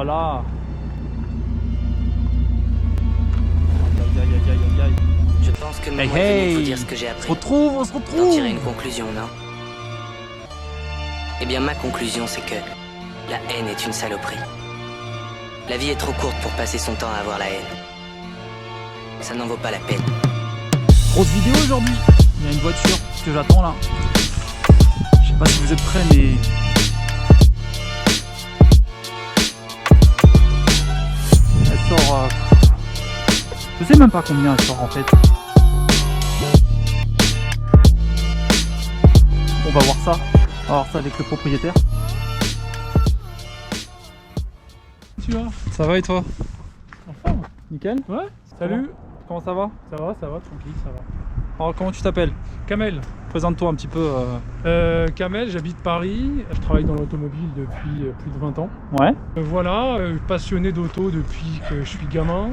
Voilà. Aïe, aïe, aïe, aïe, aïe. Je pense que le moment est venu de vous dire ce que j'ai appris. On se D'en retrouve. tirer une conclusion, non? Eh bien, ma conclusion, c'est que la haine est une saloperie. La vie est trop courte pour passer son temps à avoir la haine. Ça n'en vaut pas la peine. Grosse vidéo aujourd'hui. Il y a une voiture que j'attends là. Je sais pas si vous êtes prêts, mais elle sort. Je sais même pas combien elle sort en fait. On va voir ça. On va voir ça avec le propriétaire. Tu vas? Ça va et toi? En forme? Nickel. Ouais. Salut. Comment ça va? Ça va, tranquille, ça va. Alors comment tu t'appelles? Kamel. Présente-toi un petit peu. Kamel, j'habite Paris. Je travaille dans l'automobile depuis plus de 20 ans. Ouais. Voilà, passionné d'auto depuis que je suis gamin,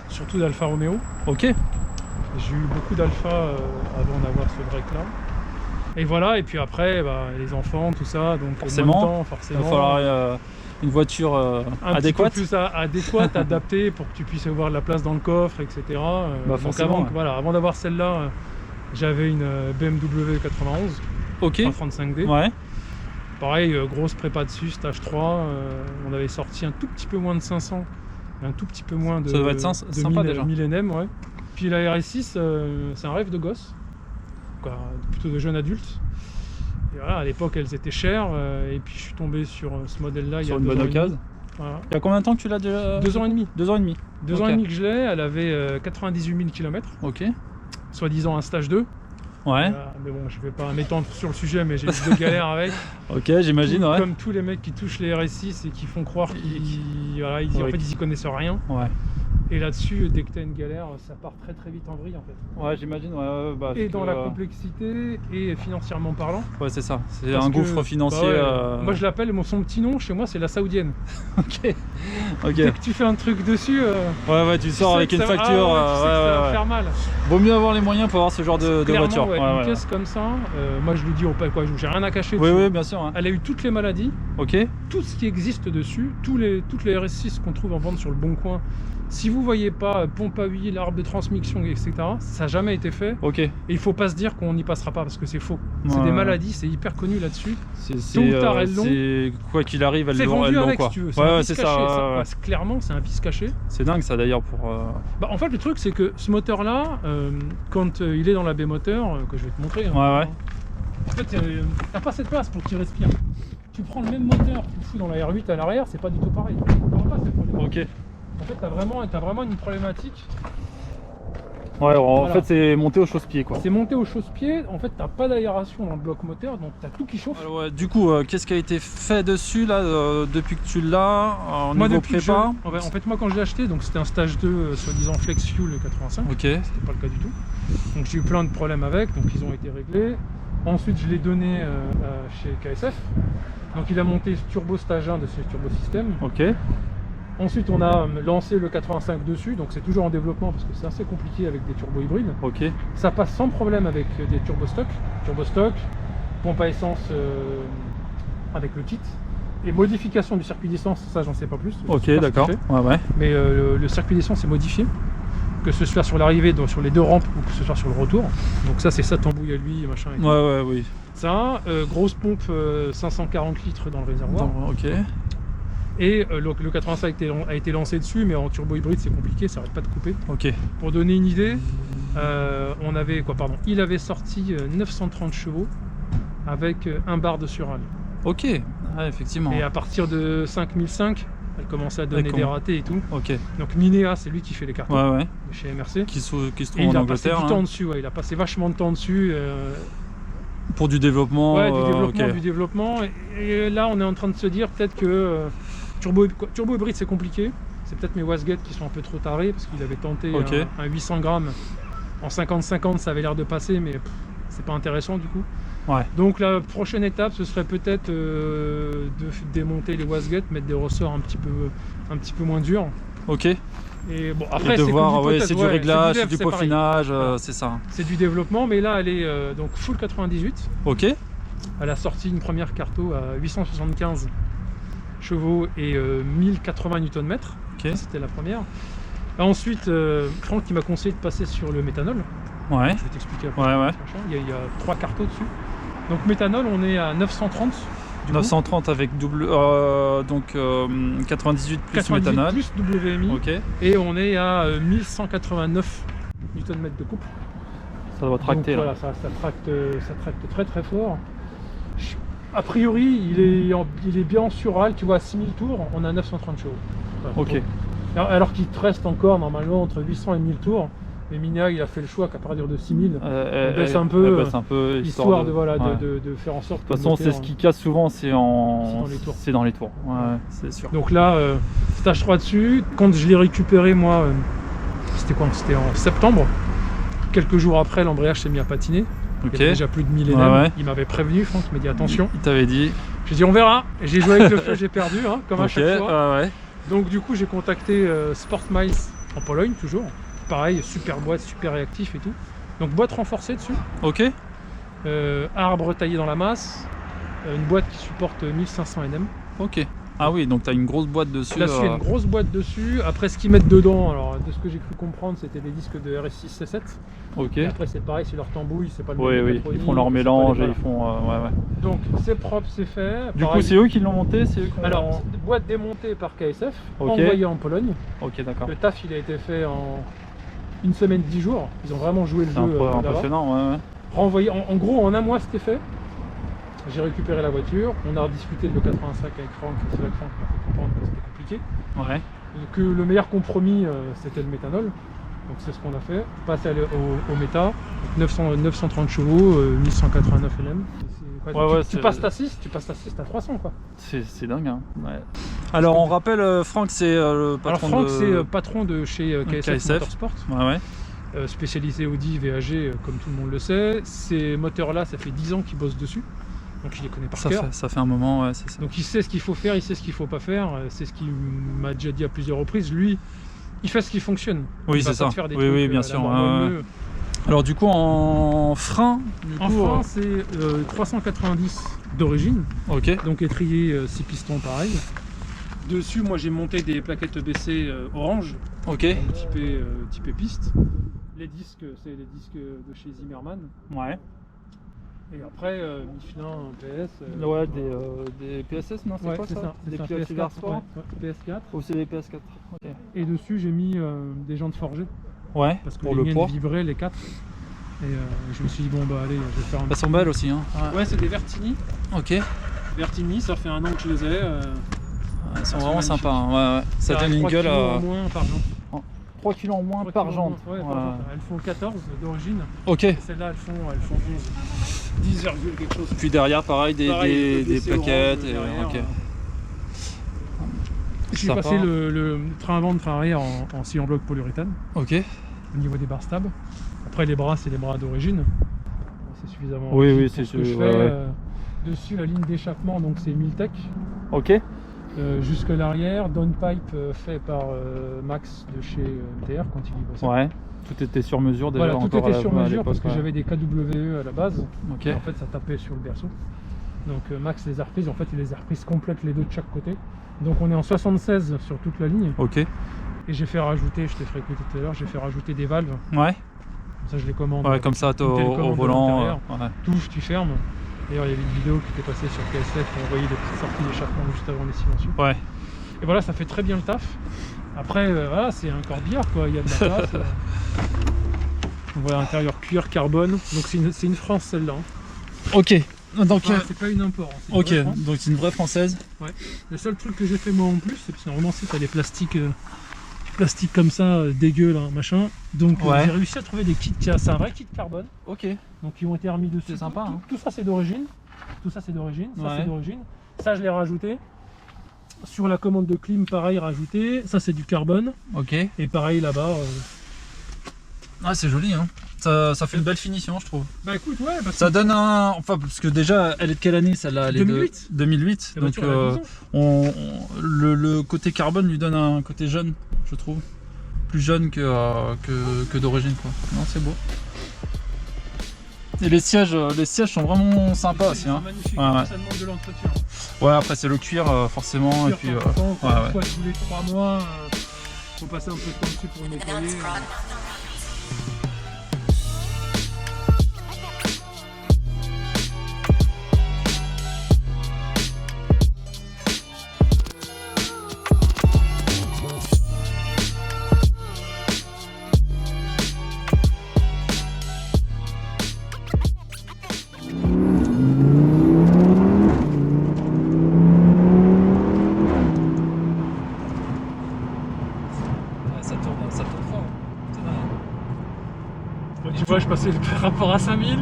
surtout d'Alfa Romeo. Ok. J'ai eu beaucoup d'Alfa avant d'avoir ce break là. Et voilà, et puis après, bah, les enfants, tout ça, donc Forcément. moins de temps, Il forcément. va falloir une voiture un adéquate. petit peu plus adéquate, adaptée pour que tu puisses avoir de la place dans le coffre, etc. Donc forcément, ouais. voilà, avant d'avoir celle-là, j'avais une BMW 91, Ok. 35D. Ouais. Pareil, grosse prépa dessus, stage 3. On avait sorti un tout petit peu moins de 500, et un tout petit peu moins de, Ça doit être sympa déjà. 1000 NM, ouais. Puis la RS6, c'est un rêve de gosse, quoi, plutôt de jeune adulte. Et voilà, à l'époque, elles étaient chères, et puis je suis tombé sur ce modèle-là il y a Sur une 2 bonne ans et demi. occasion. Voilà. Il y a combien de temps que tu l'as déjà? 2 ans et demi. 2 ans et demi. 2 ans Ok. et demi que je l'ai, elle avait 98 000 km, Ok. soi-disant un stage 2. Ouais. Mais bon, je vais pas m'étendre sur le sujet, mais j'ai eu de galères avec. Ok, j'imagine, ouais. Comme tous les mecs qui touchent les RS6 et qui font croire qu'ils voilà, en fait, ils y connaissent rien. Ouais. Et là-dessus, dès que tu as une galère, ça part très très vite en vrille en fait. Ouais, j'imagine, ouais. Bah, Et dans la complexité et financièrement parlant. Ouais, c'est ça. C'est Parce un que, gouffre financier. bah ouais, moi je l'appelle, son petit nom chez moi c'est la saoudienne. Ok. Ok. Dès que tu fais un truc dessus, Ouais, tu sors avec une facture. tu sais que ça va faire mal. Vaut mieux avoir les moyens pour avoir ce genre de Clairement, voiture. ouais, une caisse comme ça, moi je lui dis, j'ai rien à cacher dessus. Oui, bien sûr. Hein. Elle a eu toutes les maladies, Ok. tout ce qui existe dessus, toutes les RS6 qu'on trouve en vente sur le Bon Coin. Si vous voyez pas pompe à huile, arbre de transmission, etc., ça n'a jamais été fait. Ok. Et il faut pas se dire qu'on n'y passera pas parce que c'est faux. C'est Ouais. des maladies, c'est hyper connu là-dessus. C'est Tôt ou tard, elles l'ont. quoi qu'il arrive, elles C'est l'ont. vendu avec Quoi. si tu veux. C'est Ouais, un ouais, vice c'est caché. ça. Ouais. Clairement, c'est un vice caché. C'est dingue ça d'ailleurs pour. Bah, en fait, le truc, c'est que ce moteur-là, quand il est dans la B-moteur, que je vais te montrer. Ouais. En fait, t'as pas cette place pour qu'il respire. Tu prends le même moteur, tu le fous dans la R8 à l'arrière, c'est pas du tout pareil. T'auras pas cette problématique. Ok. En fait, t'as vraiment une problématique. Ouais, en Voilà. fait c'est monté au chausse-pied quoi. C'est monté au chausse-pied. En fait, t'as pas d'aération dans le bloc moteur, donc t'as tout qui chauffe. Alors, ouais, du coup, qu'est-ce qui a été fait dessus là depuis que tu l'as en Moi, niveau depuis que prépa? en fait, moi, quand je l'ai acheté, donc c'était un stage 2, soi-disant Flex Fuel 85. Ok. C'était pas le cas du tout. Donc j'ai eu plein de problèmes avec, donc ils ont été réglés. Ensuite, je l'ai donné chez KSF. Donc il a monté ce turbo stage 1 de ce turbo système. Ok. Ensuite, on a lancé le 85 dessus, donc c'est toujours en développement parce que c'est assez compliqué avec des turbos hybrides. Ok. Ça passe sans problème avec des turbos stock. Turbo stock, pompe à essence avec le kit. Et modification du circuit d'essence, ça j'en sais pas plus. Ok, Je sais pas ce d'accord. qu'il fait. Ouais. Mais le circuit d'essence est modifié, que ce soit sur l'arrivée, donc sur les deux rampes, ou que ce soit sur le retour. Donc ça, c'est sa tambouille à lui, machin. Et tout. Ouais, oui. Ça, grosse pompe 540 litres dans le réservoir. Ok. Et le 85 a été lancé dessus, mais en turbo hybride c'est compliqué, ça arrête pas de couper. Ok. Pour donner une idée, il avait sorti 930 chevaux avec un bar de sural. Ok. Ouais, effectivement. Et à partir de 5005, elle commençait à donner des ratés et tout. Ok. Donc Minea, c'est lui qui fait les cartons Ouais. chez MRC. Qui se trouve Et en il a passé Angleterre. du temps dessus, ouais, il a passé vachement de temps dessus. Pour du développement. Du développement. Et là, on est en train de se dire peut-être que turbo hybride, c'est compliqué. C'est peut-être mes wasguettes qui sont un peu trop tarés parce qu'il avait tenté un 800 grammes en 50-50, ça avait l'air de passer, mais c'est pas intéressant du coup. Ouais. Donc la prochaine étape, ce serait peut-être de démonter les wasguettes, mettre des ressorts un petit peu moins durs. Ok. Et bon, après, et de voir, c'est du réglage, c'est dev, du c'est peaufinage, pareil. c'est ça. C'est du développement, mais là, elle est donc full 98. Ok. Elle a sorti une première carto à 875 chevaux et 1080 Nm. Ok. C'était la première. Ensuite, Franck qui m'a conseillé de passer sur le méthanol. Ouais. Je vais t'expliquer après. Ouais, ouais. Il y a 3 cartos dessus. Donc méthanol, on est à 930. 930 avec double, donc 98 plus 98 méthanol. plus WMI. Ok. Et on est à 1189 Nm de couple. Ça doit tracter Donc, là. voilà, ça tracte très très fort. A priori, il est bien en sural, tu vois, à 6000 tours, on a 930 chevaux. Voilà. Ok. Alors qu'il te reste encore normalement entre 800 et 1000 tours. Mais Mina, il a fait le choix qu'à partir de 6000, on baisse un peu, histoire de faire en sorte de toute façon, c'est ce qui casse souvent, c'est dans les tours. C'est dans les tours. Ouais, c'est sûr. Donc là, stage 3 dessus. Quand je l'ai récupéré, moi, c'était quoi? C'était en septembre. Quelques jours après, l'embrayage s'est mis à patiner. Ok. Il y avait déjà plus de 1000 LM. Ouais. Il m'avait prévenu, Franck, il m'a dit attention. Il t'avait dit. J'ai dit on verra. Et j'ai joué avec le feu, j'ai perdu, hein, comme à chaque fois. Ouais. Donc du coup, j'ai contacté Sport Miles en Pologne, toujours. Pareil, super boîte, super réactif et tout. Donc boîte renforcée dessus. Ok. Arbre taillé dans la masse. Une boîte qui supporte 1500 NM. Ok. Ah oui, donc tu as une grosse boîte dessus. Là, il y a une grosse boîte dessus. Après, ce qu'ils mettent dedans, alors de ce que j'ai cru comprendre, c'était des disques de RS6 C7. Ok. Et après, c'est pareil, c'est leur tambouille, c'est pas le Oui, même. ils font leur mélange et ils font. Ouais. Donc, c'est propre, c'est fait. Du coup, c'est eux qui l'ont monté, c'est eux qui ont... Alors, boîte démontée par KSF, Ok. envoyée en Pologne. Ok, d'accord. Le taf, il a été fait en une semaine, 10 jours. Ils ont vraiment joué le C'est jeu. impressionnant, ouais. Renvoyé, en gros, en un mois, c'était fait. J'ai récupéré la voiture, on a rediscuté de le 85 avec Franck, c'est là que Franck m'a fait comprendre que c'était compliqué. Ouais. Que le meilleur compromis, c'était le méthanol. Donc c'est ce qu'on a fait. Passer au méta, 930 chevaux, 1189 LM. Tu passes ta 6, t'as 300 quoi. C'est dingue, hein. Ouais. Alors on rappelle, Franck c'est le patron. Alors Franck c'est patron de chez KSF Motorsport. Ouais. Spécialisé Audi, VAG, comme tout le monde le sait. Ces moteurs-là, ça fait 10 ans qu'ils bossent dessus. Donc il les connaît par cœur. Ça fait un moment, ouais, c'est ça. Donc il sait ce qu'il faut faire, il sait ce qu'il faut pas faire. C'est ce qu'il m'a déjà dit à plusieurs reprises. Lui, il fait ce qui fonctionne. Oui, c'est ça. Oui, bien sûr. Alors du coup, en frein, frein, c'est 390 d'origine. Ok. Donc étrier 6 pistons pareil. Dessus, moi j'ai monté des plaquettes EBC orange. Ok. Typé piste. Les disques, c'est les disques de chez Zimmermann. Ouais. Et après, Michelin, PS. Ouais, des PSS, non? C'est quoi ça? Des PS4 Sport. PS4. Oh, c'est des PS4. Ok. Et dessus, j'ai mis des jantes forgées. Ouais, parce que pour les le poids. Vibraient les 4. Et je me suis dit, bon, bah allez, je vais faire un. Elles sont belles aussi, hein. Ouais, c'est des Vertini. Ok. Vertini, ça fait un an que je les ai. Elles sont vraiment sympas, hein. Ouais. Ça donne une gueule à. 3 kg en moins par jante. 3 kg en moins par jante. Ouais, elles font 14 d'origine. Ok. Celles-là, elles font 10, quelque chose. Puis derrière, pareil, des plaquettes. Ok. J'ai passé le train avant, le train arrière en sillon bloc polyuréthane. Ok. Au niveau des barres stables. Après, les bras, c'est les bras d'origine. C'est suffisamment. Oui, c'est ce que je fais. Dessus, la ligne d'échappement, donc c'est Miltech. Ok. Jusque l'arrière, downpipe fait par Max de chez MTR quand il y bossait. Ouais. Tout était sur mesure déjà. Voilà, tout était sur mesure parce que j'avais des KWE à la base. Ok. Et en fait, ça tapait sur le berceau. Donc Max les a reprises. En fait, il les a reprises complètes les deux de chaque côté. Donc on est en 76 sur toute la ligne. Ok. Et j'ai fait rajouter, je t'ai fait écouter tout à l'heure, j'ai fait rajouter des valves. Ouais. Comme ça, je les commande. Ouais, comme ça, au volant. Ouais. Touche, tu fermes. D'ailleurs, il y avait une vidéo qui était passée sur KSF, on voyait des petites sorties d'échappement juste avant les silencieux. Ouais. Et voilà, ça fait très bien le taf. Après, voilà, c'est un corbillard, quoi. Il y a de la place. Voilà, intérieur cuir, carbone. Donc c'est une France, celle-là. Hein. Ok. Donc, c'est pas une import. Hein, ok, donc c'est une vraie française. Ouais. Le seul truc que j'ai fait moi en plus, c'est que normalement c'est les plastiques comme ça, dégueu là, machin. Donc j'ai réussi à trouver des kits, c'est un vrai kit carbone. Ok. Donc ils ont été remis dessus. C'est sympa. Tout ça c'est d'origine. Tout ça c'est d'origine. Ça c'est d'origine. Ça je l'ai rajouté. Sur la commande de clim, pareil, rajouté. Ça c'est du carbone. Ok. Et pareil là-bas. Ah, c'est joli, hein. Ça fait une belle finition, je trouve. Bah écoute, ouais. Bah, ça donne un. Enfin, parce que déjà, elle est de quelle année celle-là? 2008. 2008. Donc, le côté carbone lui donne un côté jeune, je trouve. Plus jeune que d'origine, quoi. Non, c'est beau. Et les sièges sont vraiment sympas aussi. Hein. Magnifique, ça demande de l'entretien. Ouais, après c'est le cuir forcément. Et puis, Une fois tous les 3 mois, faut passer un peu de temps dessus pour le nettoyer. Tu vois, je passais par rapport à 5000.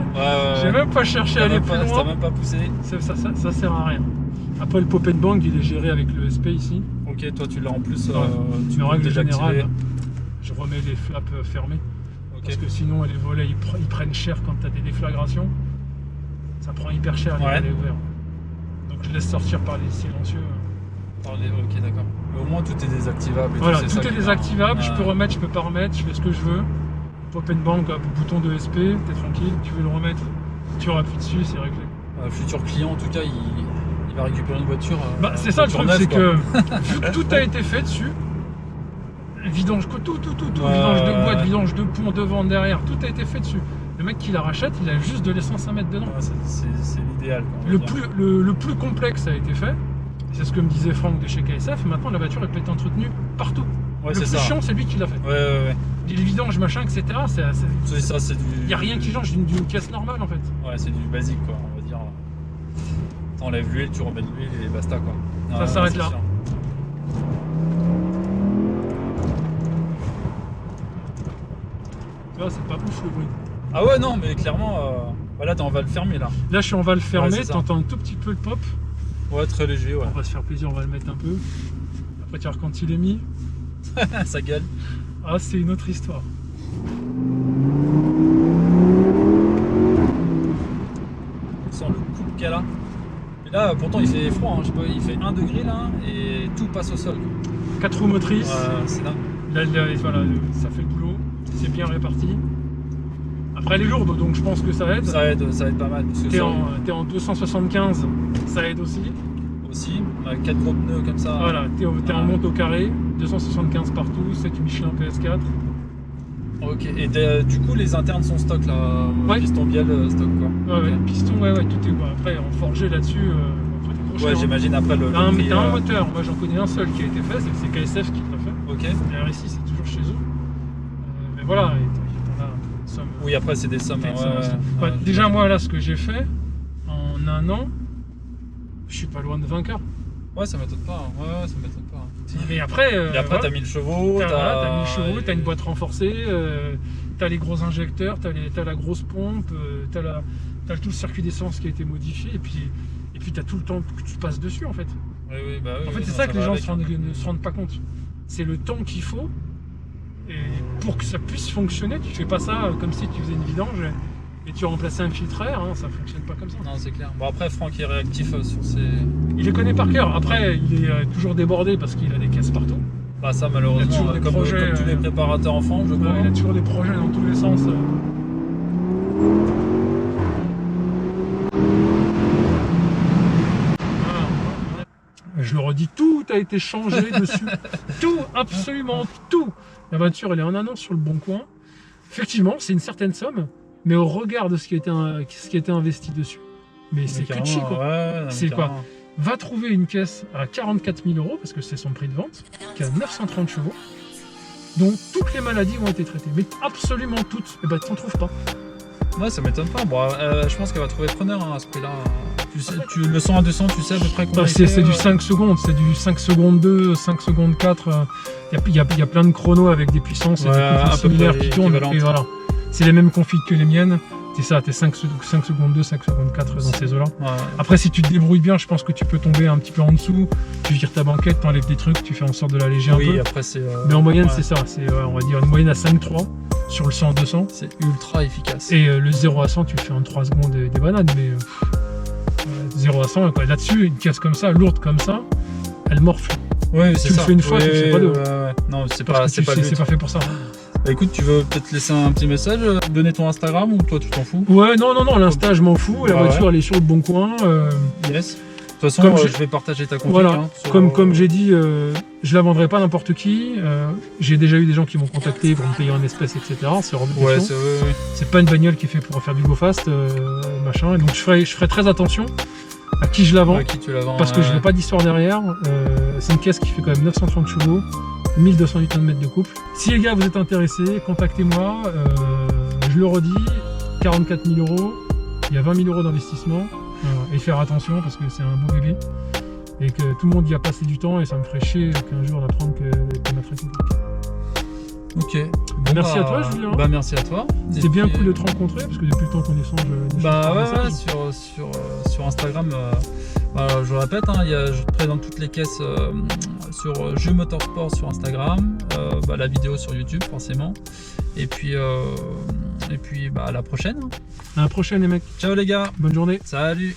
J'ai même pas cherché à aller plus loin. T'as même pas poussé. Ça sert à rien. Après, le pop and bang, il est géré avec le SP ici. Ok, toi tu l'as en plus. Tu me règle générale. Je remets les flaps fermés. Okay. Parce que sinon, les volets ils prennent cher quand tu as des déflagrations. Ça prend hyper cher les volets ouverts. Donc je laisse sortir par les silencieux. Ok, d'accord. Au moins tout est désactivable. Voilà, tout est désactivable. Je peux remettre, je peux pas remettre. Je fais ce que je veux. Pop and bang, bouton de SP, t'es tranquille, tu veux le remettre, tu appuies dessus, c'est réglé. Futur client en tout cas, il va récupérer une voiture. C'est ça le truc, c'est que vu que tout a été fait dessus, vidange, tout, vidange de boîte, vidange de pont, devant, derrière, tout a été fait dessus. Le mec qui la rachète, il a juste de l'essence à mettre dedans. C'est l'idéal. Le plus complexe a été fait, c'est ce que me disait Franck de chez KSF, maintenant la voiture elle peut être entretenue partout. Le plus chiant, c'est lui qui l'a fait. Ouais. Les vidanges, machin, etc. C'est du... Il n'y a rien qui change d'une caisse normale en fait. Ouais, c'est du basique quoi, on va dire. T'enlèves l'huile, tu remets de l'huile et basta quoi. Ça s'arrête là. Là, c'est pas ouf le bruit. Ah ouais, non, mais clairement, voilà, on va le fermer là. Là, je suis en va le fermer, t'entends un tout petit peu le pop. Ouais, très léger, ouais. On va se faire plaisir, on va le mettre un peu. Après, tu vois, quand il est mis. Ça gueule. Ah, c'est une autre histoire. On sent le coup qu'elle a. Et là, pourtant, il fait froid, hein. Je sais pas, il fait 1 degré là, et tout passe au sol. 4 roues motrices. C'est dingue. Là, voilà, ça fait le boulot. C'est bien réparti. Après, elle est lourde, donc je pense que ça aide. Ça aide pas mal. T'es en 275, ça aide aussi. On a 4 gros pneus comme ça. Voilà, t'es en monte au carré, 275 partout, 7 Michelin PS4. Ok, et du coup les internes sont stock là, piston biel stock quoi. Ouais, piston, ouais, tout est quoi. Après en forgé là-dessus, ouais, j'imagine après le. T'as un moteur, moi j'en connais un seul qui a été fait, c'est KSF qui l'a fait. Ok. La RSI c'est toujours chez eux. Mais voilà, t'en as une somme. Oui, après c'est des sommes. Déjà moi là ce que j'ai fait, en 1 an, je suis pas loin de 20K. Ouais, ça m'étonne pas. Ouais, ça m'étonne pas. Mais après, t'as 1000 chevaux. T'as 1000 chevaux, t'as une boîte renforcée, t'as les gros injecteurs, t'as la grosse pompe, t'as tout le circuit d'essence qui a été modifié, et puis t'as tout le temps que tu passes dessus en fait. Oui, en fait, c'est ça que les gens ne se rendent pas compte. C'est le temps qu'il faut, et pour que ça puisse fonctionner, tu fais pas ça comme si tu faisais une vidange. Et tu remplaces un filtre air, hein, ça fonctionne pas comme ça. Non, c'est clair. Bon, après, Franck est réactif sur ses. Il les connaît par cœur. Après, il est toujours débordé parce qu'il a des caisses partout. Bah, ça, malheureusement, comme tous les préparateurs en France, je crois. Il a toujours des projets dans tous les sens. Je le redis, tout a été changé dessus. Tout, absolument tout. La voiture, elle est en annonce sur le Bon Coin. Effectivement, c'est une certaine somme. Mais au regard de ce qui a été investi dessus, mais c'est que chic quoi. C'est quoi? Va trouver une caisse à 44 000 €, parce que c'est son prix de vente, qui a 930 chevaux, dont toutes les maladies ont été traitées, mais absolument toutes. Et ben t'en trouves pas. Ouais, ça m'étonne pas. Bon, je pense qu'elle va trouver preneur à ce prix-là. Le 100 à 200, tu sais à peu près combien c'est du 5 secondes, c'est du 5 secondes 2, 5 secondes 4. Il y a plein de chronos avec des puissances et des config similaires qui tournent. Et voilà. C'est les mêmes configs que les miennes. C'est ça, t'es 5 secondes 2, 5 secondes 4 dans ces eaux-là. Ouais. Après, si tu te débrouilles bien, je pense que tu peux tomber un petit peu en dessous. Tu vires ta banquette, t'enlèves des trucs, tu fais en sorte de l'alléger un peu. Oui, après c'est. Mais en moyenne, c'est ça. C'est, on va dire une moyenne à 5,3 sur le 100 à 200. C'est ultra efficace. Et le 0 à 100, tu le fais en 3 secondes des bananes. Mais 0 à 100, là-dessus, une caisse comme ça, lourde comme ça, elle morfle. Oui, c'est ça. Tu le fais une fois, tu le fais pas deux. Non, c'est pas fait pour ça. Bah écoute, tu veux peut-être laisser un petit message, donner ton Instagram ou toi tu t'en fous? Ouais, non, l'Insta je m'en fous, la voiture elle est sur le Bon Coin. Yes. façon, Comme je vais partager ta config. Voilà, hein, sur, comme j'ai dit, je la vendrai pas à n'importe qui. J'ai déjà eu des gens qui m'ont contacté pour me payer en espèces, etc. C'est hors de Ouais, question. ouais. C'est pas une bagnole qui est faite pour faire du go fast, machin. Et donc je ferai très attention à qui je la vends. À qui tu la vends, Parce que je n'ai pas d'histoire derrière. C'est une caisse qui fait quand même 930 chevaux, 1208 Nm de couple. Si les gars vous êtes intéressés, contactez-moi. Je le redis, 44 000 €, il y a 20 000 € d'investissement. Et faire attention parce que c'est un beau bébé. Et que tout le monde y a passé du temps et ça me ferait chier qu'un jour d'apprendre que ma très compliqué. Ok. Merci à toi, Julien. Bah, merci à toi. C'était bien cool de te rencontrer parce que depuis le temps qu'on échange. Bah ouais, sur Instagram, voilà, je le répète, hein, je te présente toutes les caisses sur Jeux Motorsport sur Instagram, la vidéo sur YouTube forcément. Et puis à la prochaine. À la prochaine les mecs. Ciao les gars. Bonne journée. Salut.